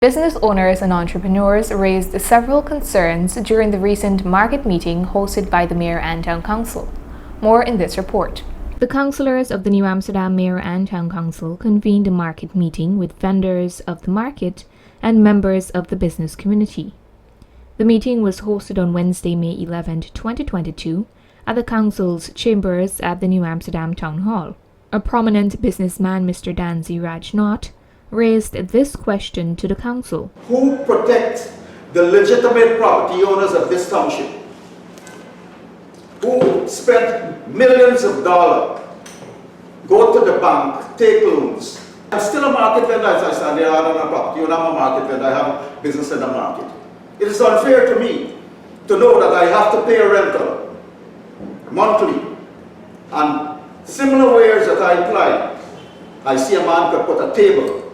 Business owners and entrepreneurs raised several concerns during the recent market meeting hosted by the Mayor and Town Council. More in this report. The councillors of the New Amsterdam Mayor and Town Council convened a market meeting with vendors of the market and members of the business community. The meeting was hosted on Wednesday, May 11, 2022, at the council's chambers at the New Amsterdam Town Hall. A prominent businessman, Mr. Danzi Rajnath, raised this question to the council. Who protects the legitimate property owners of this township who spent millions of dollars, go to the bank, take loans? I'm still a market vendor as I stand here. I'm not a property owner, I'm a market vendor. I have business in the market. It is unfair to me to know that I have to pay a rental monthly, and similar wares that I apply. I see a man could put a table.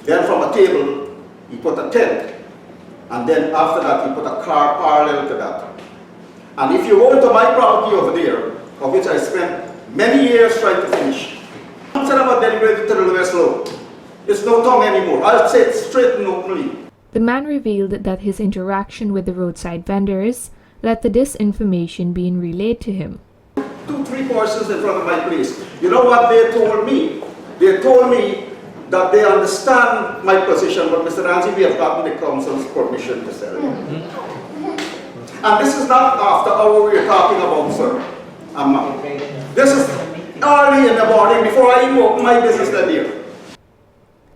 Then from a table, he put a tent. And then after that, he put a car parallel to that. And if you go into my property over there, of which I spent many years trying to finish, I'm saying about deliberating to the lowest low. It's no tongue anymore. I'll say it straight and openly. The man revealed that his interaction with the roadside vendors led to this information being relayed to him. 2-3 persons in front of my place. You know what they told me? They told me that they understand my position, but Mr. Danzi, we have gotten the council's permission to sell it. And this is not after hour we're talking about, sir. This is early in the morning before I even open my business that year.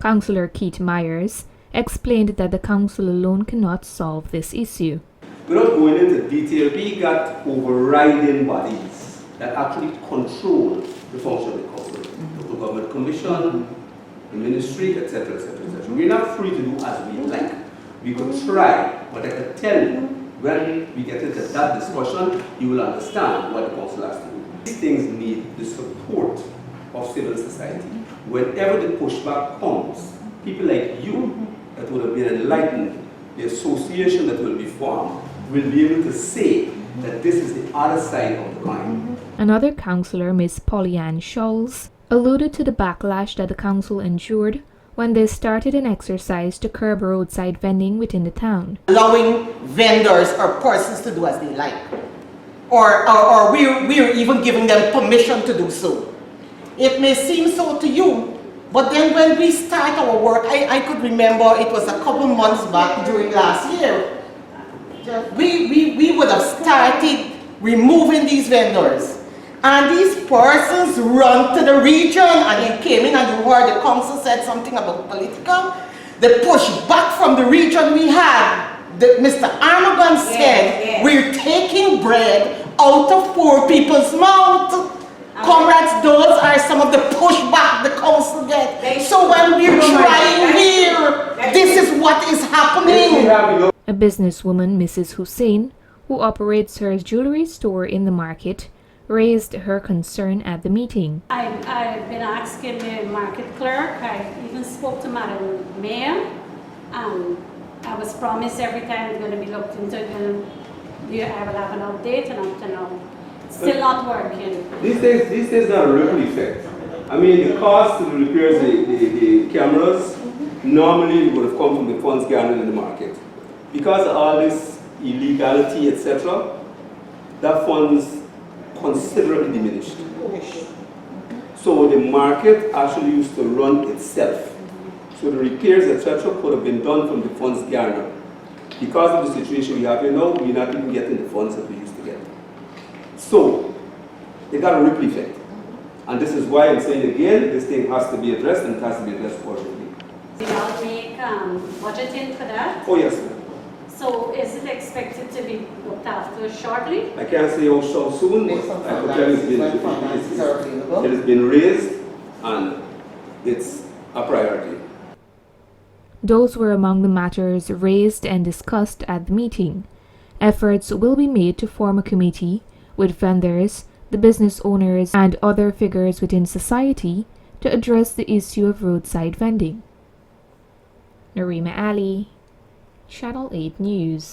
Councillor Keith Myers explained that the council alone cannot solve this issue. Without going into detail, we got overriding bodies that actually control the function of the council. The government commission, the ministry, etc., etc., etc. We're not free to do as we like. We could try, but I can tell you, when we get into that discussion, you will understand what the council has to do. These things need the support of civil society. Whenever the pushback comes, people like you that would have been enlightened, the association that will be formed, will be able to say that this is the other side of the coin. Another councillor, Ms. Pollyanne Scholes, alluded to the backlash that the council endured when they started an exercise to curb roadside vending within the town. Allowing vendors or persons to do as they like. Or we're even giving them permission to do so. It may seem so to you, but then when we start our work, I could remember it was a couple months back during last year, we would have started removing these vendors. And these persons run to the region, and you came in and you heard the council said something about political. The pushback from the region we had, Mr. Armagon said, we're taking bread out of poor people's mouth. Comrades, those are some of the pushback the council gets. So when we're trying here, this is what is happening. A businesswoman, Mrs. Hussein, who operates her jewelry store in the market, raised her concern at the meeting. I've been asking the market clerk, I even spoke to Madam Mayor, and I was promised every time it's going to be looked into, and I will have an update, and up to now, still not working. These days are a ripple effect. I mean, the cost to repair the cameras normally would have come from the funds garnered in the market. Because of all this illegality, etc., that funds considerably diminished. So the market actually used to run itself. So the repairs, etc., could have been done from the funds garnered. Because of the situation we have here now, we're not even getting the funds that we used to get. So they got a ripple effect. And this is why I'm saying again, this thing has to be addressed, and it has to be addressed urgently. So y'all make budgeting for that? Oh yes, ma'am. So is it expected to be looked after shortly? I can't say how soon, but I could tell you it has been raised and it's a priority. Those were among the matters raised and discussed at the meeting. Efforts will be made to form a committee with vendors, the business owners, and other figures within society to address the issue of roadside vending. Narima Ali, Channel 8 News.